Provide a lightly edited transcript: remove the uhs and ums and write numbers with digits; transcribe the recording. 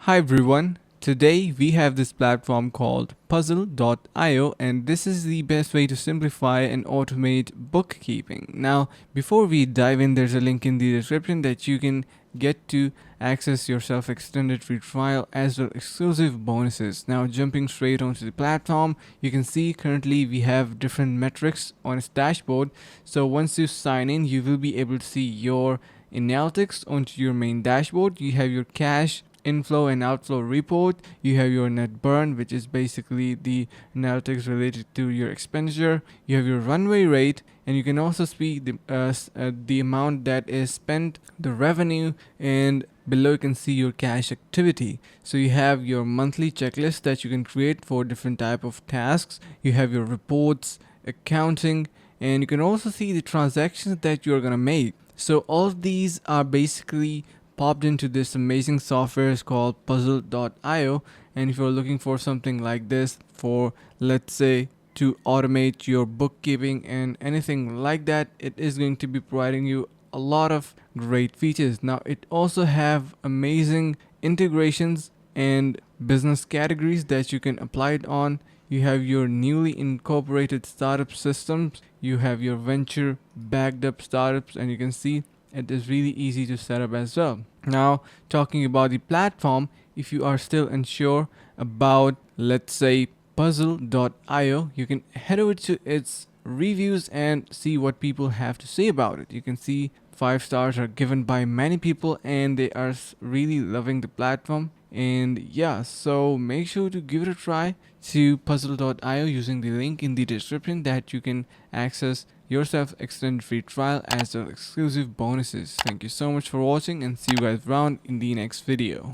Hi everyone. Today we have this platform called puzzle.io, and this is the best way to simplify and automate bookkeeping. Now, before we dive in, there's a link in the description that you can get to access your self-extended free trial as well exclusive bonuses. Now, jumping straight onto the platform, you can see currently we have different metrics on its dashboard. So once you sign in, you will be able to see your analytics onto your main dashboard. You have your cash inflow and outflow report. You have your net burn, which is basically the analytics related to your expenditure. You have your runway rate, and you can also see the amount that is spent, the revenue, and below you can see your cash activity. So you have your monthly checklist that you can create for different type of tasks. You have your reports, accounting, and you can also see the transactions that you're gonna make. So all of these are basically popped into this amazing software. It's called puzzle.io, and if you're looking for something like this for, let's say, to automate your bookkeeping and anything like that, it is going to be providing you a lot of great features. Now it also have amazing integrations and business categories that you can apply it on. You have your newly incorporated startup systems, you have your venture backed up startups, and you can see it is really easy to set up as well. Now, talking about the platform, if you are still unsure about, let's say, puzzle.io, you can head over to its reviews and see what people have to say about it. You can see 5 stars are given by many people and they are really loving the platform. And yeah, so make sure to give it a try to puzzle.io using the link in the description that you can access yourself extended free trial as well exclusive bonuses. Thank you so much for watching and see you guys around in the next video.